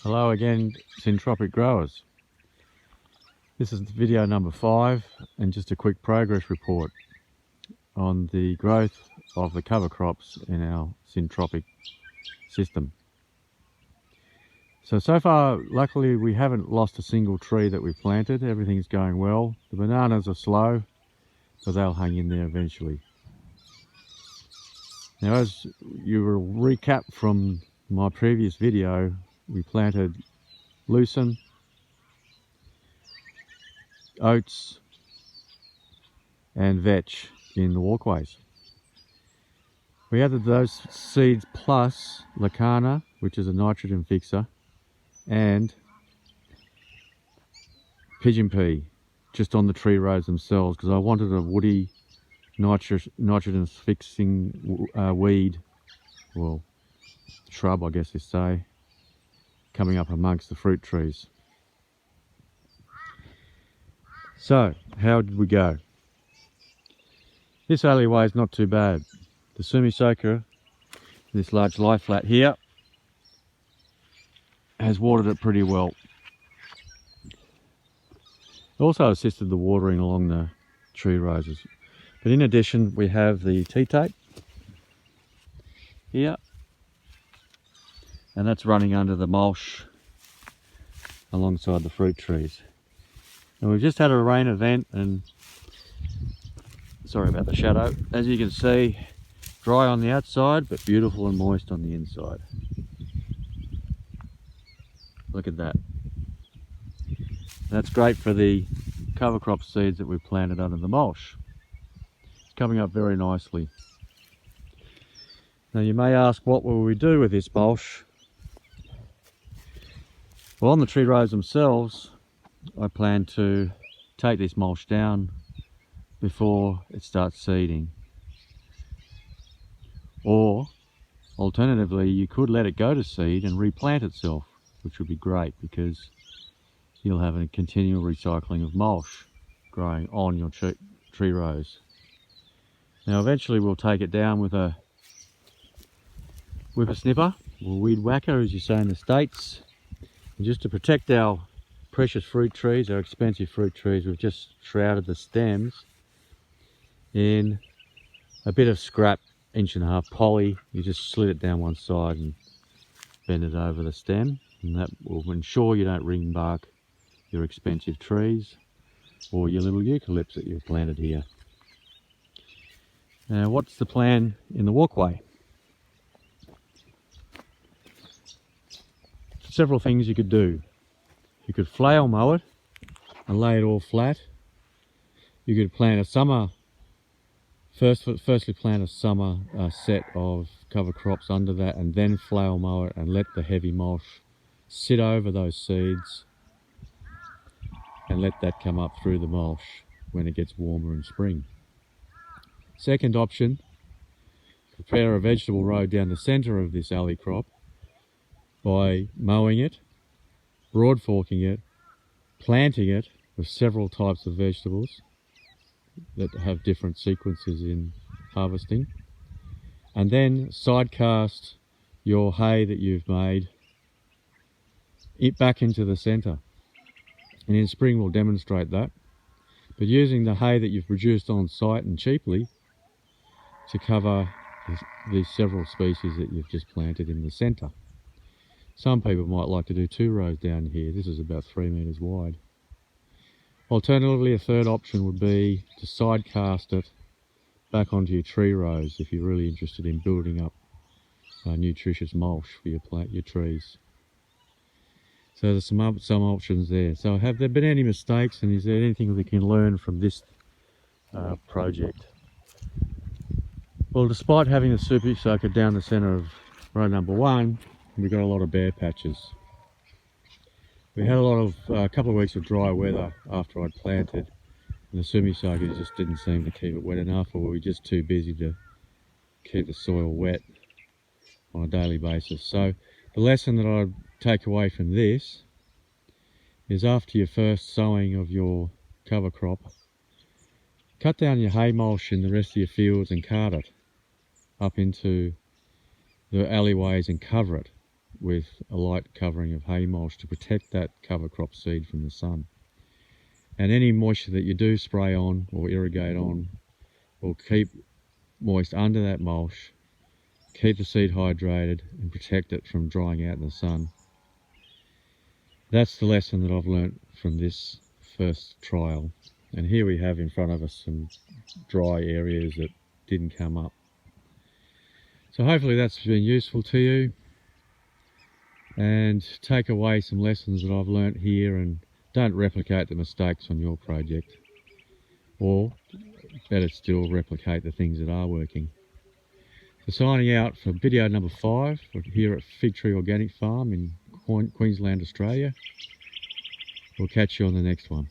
Hello again, Syntropic growers. This is video number 5 and just a quick progress report on the growth of the cover crops in our Syntropic system. So far, luckily we haven't lost a single tree that we've planted. Everything's going well. The bananas are slow, but they'll hang in there eventually. Now, as you will recap from my previous video, we planted lucerne, oats and vetch in the walkways. We added those seeds plus lacana, which is a nitrogen fixer, and pigeon pea just on the tree rows themselves, because I wanted a woody nitrogen fixing weed, well, shrub I guess you say, coming up amongst the fruit trees. So how did we go? This alleyway is not too bad. The sumi soaker, this large lie flat here, has watered it pretty well. Also assisted the watering along the tree roses. But in addition, we have the tea tape here, and that's running under the mulch alongside the fruit trees. And we've just had a rain event, and sorry about the shadow. As you can see, dry on the outside, but beautiful and moist on the inside. Look at that. That's great for the cover crop seeds that we've planted under the mulch. It's coming up very nicely. Now you may ask, what will we do with this mulch? Well, on the tree rows themselves, I plan to take this mulch down before it starts seeding. Or alternatively, you could let it go to seed and replant itself, which would be great because you'll have a continual recycling of mulch growing on your tree rows. Now eventually we'll take it down with a snipper, or weed whacker as you say in the States. And just to protect our precious fruit trees, our expensive fruit trees, we've just shrouded the stems in a bit of scrap 1.5" poly. You just slit it down one side and bend it over the stem, and that will ensure you don't ring bark your expensive trees or your little eucalypts that you've planted here. Now, what's the plan in the walkway? Several things you could do. You could flail mow it and lay it all flat. You could plant a summer, firstly plant a summer set of cover crops under that, and then flail mow it and let the heavy mulch sit over those seeds and let that come up through the mulch when it gets warmer in spring. Second option, prepare a vegetable row down the center of this alley crop by mowing it, broad forking it, planting it with several types of vegetables that have different sequences in harvesting, and then side cast your hay that you've made back into the center. And in spring we'll demonstrate that, but using the hay that you've produced on site and cheaply to cover these several species that you've just planted in the center. Some people might like to do 2 rows down here. This is about 3 meters wide. Alternatively, a third option would be to side cast it back onto your tree rows if you're really interested in building up nutritious mulch for your trees. So there's some options there. So have there been any mistakes, and is there anything we can learn from this project? Well, despite having the super soaker down the center of row number 1, we got a lot of bare patches. We had a couple of weeks of dry weather after I'd planted, and the sumi soaker just didn't seem to keep it wet enough, or we were just too busy to keep the soil wet on a daily basis. So the lesson that I'd take away from this is, after your first sowing of your cover crop, cut down your hay mulch in the rest of your fields and cart it up into the alleyways and cover it. with a light covering of hay mulch to protect that cover crop seed from the sun. And any moisture that you do spray on or irrigate on will keep moist under that mulch, keep the seed hydrated and protect it from drying out in the sun. That's the lesson that I've learnt from this first trial. And here we have in front of us some dry areas that didn't come up. So hopefully that's been useful to you, and take away some lessons that I've learnt here, and don't replicate the mistakes on your project, or better still, replicate the things that are working. So signing out for video number 5 here at Fig Tree Organic Farm in Queensland, Australia. We'll catch you on the next one.